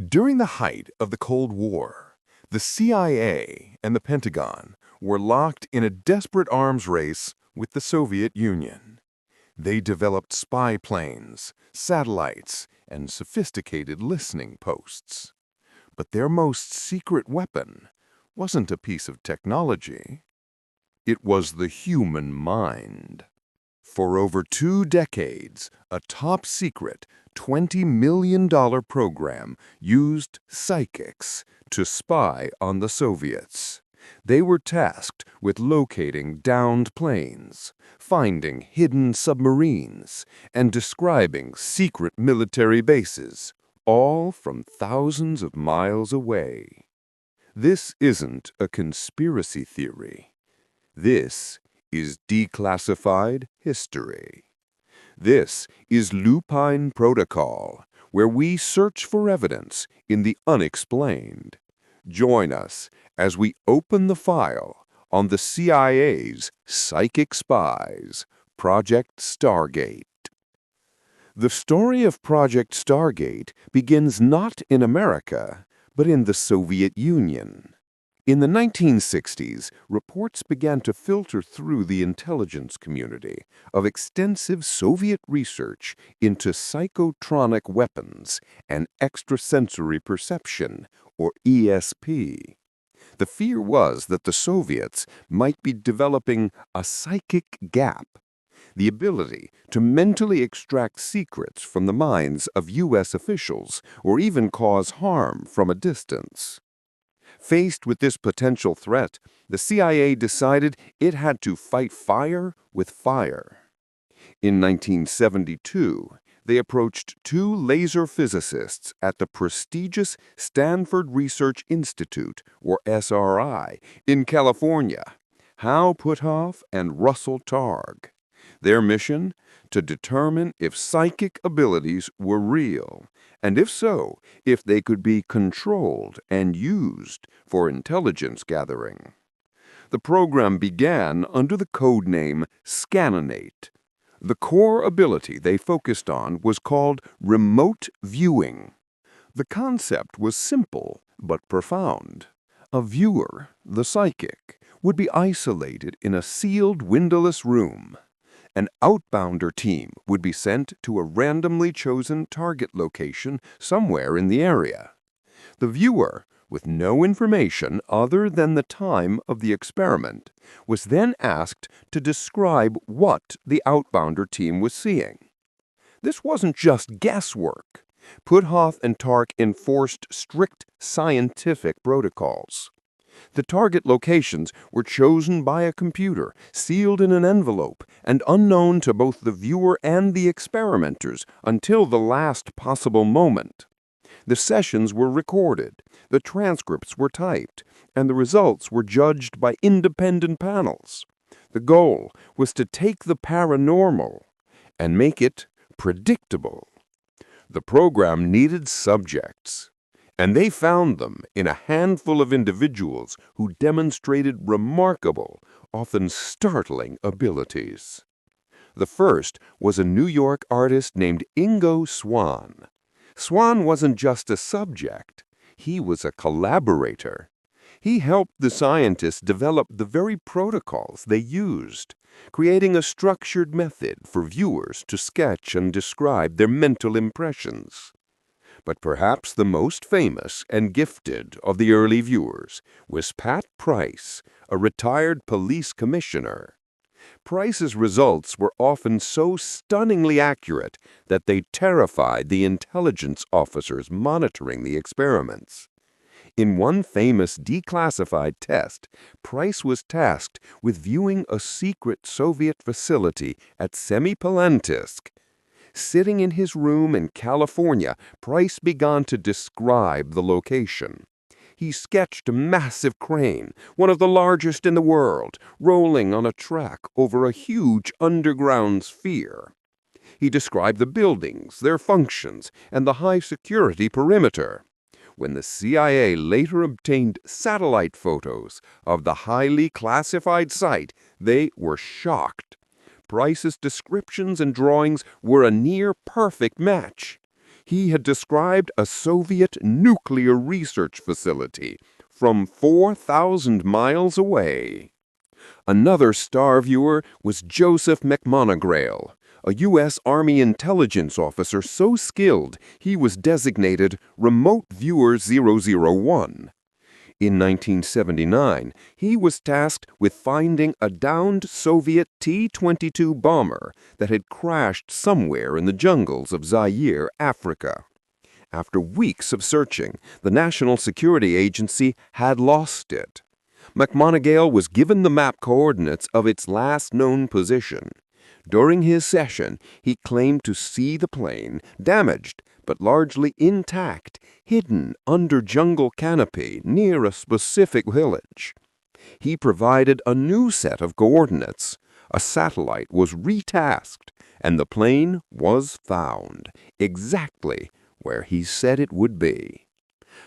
During the height of the Cold War, the CIA and the Pentagon were locked in a desperate arms race with the Soviet Union. They developed spy planes, satellites, and sophisticated listening posts. But their most secret weapon wasn't a piece of technology. It was the human mind. For over 2 decades, a top-secret $20 million program used psychics to spy on the Soviets. They were tasked with locating downed planes, finding hidden submarines, and describing secret military bases, all from thousands of miles away. This isn't a conspiracy theory. This is declassified history. This is Lupine Protocol, where we search for evidence in the unexplained. Join us as we open the file on the CIA's Psychic Spies, Project Stargate. The story of Project Stargate begins not in America, but in the Soviet Union. In the 1960s, reports began to filter through the intelligence community of extensive Soviet research into psychotronic weapons and extrasensory perception, or ESP. The fear was that the Soviets might be developing a psychic gap, the ability to mentally extract secrets from the minds of U.S. officials or even cause harm from a distance. Faced with this potential threat, the CIA decided it had to fight fire with fire. In 1972, they approached 2 laser physicists at the prestigious Stanford Research Institute, or SRI, in California, Hal Puthoff and Russell Targ. Their mission? To determine if psychic abilities were real, and if so, if they could be controlled and used for intelligence gathering. The program began under the code name Scanninate. The core ability they focused on was called remote viewing. The concept was simple but profound. A viewer, the psychic, would be isolated in a sealed windowless room. An outbounder team would be sent to a randomly chosen target location somewhere in the area. The viewer, with no information other than the time of the experiment, was then asked to describe what the outbounder team was seeing. This wasn't just guesswork. Puthoff and Tark enforced strict scientific protocols. The target locations were chosen by a computer, sealed in an envelope, and unknown to both the viewer and the experimenters until the last possible moment. The sessions were recorded, the transcripts were typed, and the results were judged by independent panels. The goal was to take the paranormal and make it predictable. The program needed subjects, and they found them in a handful of individuals who demonstrated remarkable, often startling abilities. The first was a New York artist named Ingo Swann. Swann wasn't just a subject, he was a collaborator. He helped the scientists develop the very protocols they used, creating a structured method for viewers to sketch and describe their mental impressions. But perhaps the most famous and gifted of the early viewers was Pat Price, a retired police commissioner. Price's results were often so stunningly accurate that they terrified the intelligence officers monitoring the experiments. In one famous declassified test, Price was tasked with viewing a secret Soviet facility at Semipalatinsk. Sitting in his room in California, Price began to describe the location. He sketched a massive crane, one of the largest in the world, rolling on a track over a huge underground sphere. He described the buildings, their functions, and the high-security perimeter. When the CIA later obtained satellite photos of the highly classified site, they were shocked. Price's descriptions and drawings were a near-perfect match. He had described a Soviet nuclear research facility from 4,000 miles away. Another star viewer was Joseph McMonagrail, a U.S. Army intelligence officer so skilled he was designated Remote Viewer 001. In 1979, he was tasked with finding a downed Soviet T-22 bomber that had crashed somewhere in the jungles of Zaire, Africa. After weeks of searching, the National Security Agency had lost it. McMonagrail was given the map coordinates of its last known position. During his session, he claimed to see the plane, damaged but largely intact, hidden under jungle canopy near a specific village. He provided a new set of coordinates. A satellite was retasked, and the plane was found, exactly where he said it would be.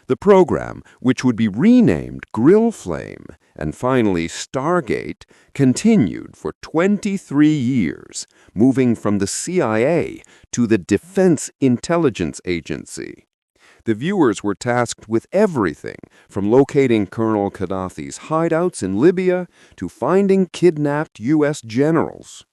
The program, which would be renamed Grill Flame and finally Stargate, continued for 23 years, moving from the CIA to the Defense Intelligence Agency. The viewers were tasked with everything from locating Colonel Gaddafi's hideouts in Libya to finding kidnapped U.S. generals.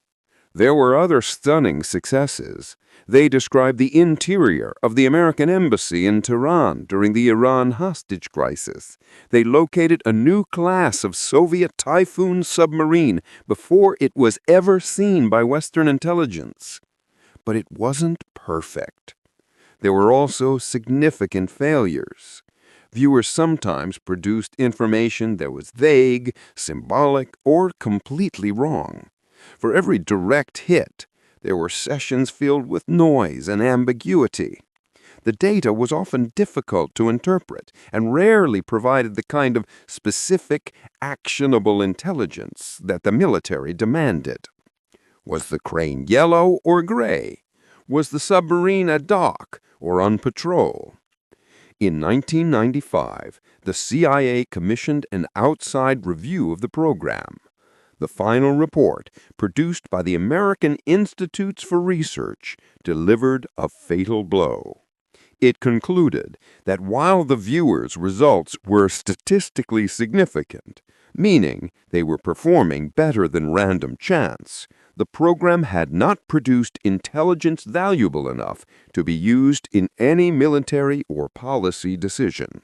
There were other stunning successes. They described the interior of the American embassy in Tehran during the Iran hostage crisis. They located a new class of Soviet Typhoon submarine before it was ever seen by Western intelligence. But it wasn't perfect. There were also significant failures. Viewers sometimes produced information that was vague, symbolic, or completely wrong. For every direct hit, there were sessions filled with noise and ambiguity. The data was often difficult to interpret and rarely provided the kind of specific, actionable intelligence that the military demanded. Was the crane yellow or gray? Was the submarine at dock or on patrol? In 1995, the CIA commissioned an outside review of the program. The final report, produced by the American Institutes for Research, delivered a fatal blow. It concluded that while the viewers' results were statistically significant, meaning they were performing better than random chance, the program had not produced intelligence valuable enough to be used in any military or policy decision.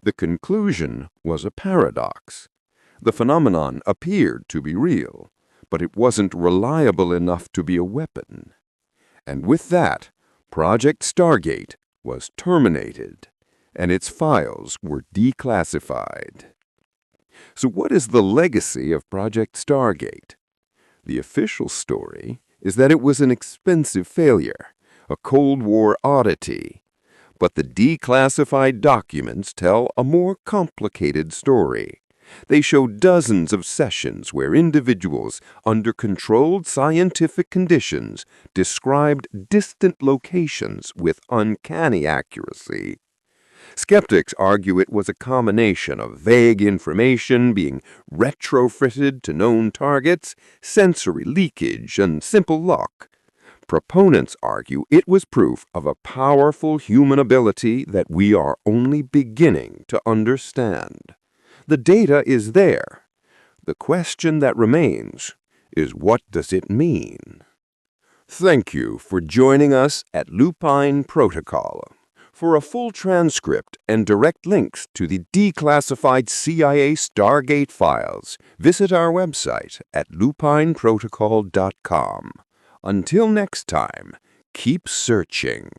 The conclusion was a paradox. The phenomenon appeared to be real, but it wasn't reliable enough to be a weapon. And with that, Project Stargate was terminated, and its files were declassified. So what is the legacy of Project Stargate? The official story is that it was an expensive failure, a Cold War oddity. But the declassified documents tell a more complicated story. They show dozens of sessions where individuals, under controlled scientific conditions, described distant locations with uncanny accuracy. Skeptics argue it was a combination of vague information being retrofitted to known targets, sensory leakage, and simple luck. Proponents argue it was proof of a powerful human ability that we are only beginning to understand. The data is there. The question that remains is, what does it mean? Thank you for joining us at Lupine Protocol. For a full transcript and direct links to the declassified CIA Stargate files, visit our website at lupineprotocol.com. Until next time, keep searching.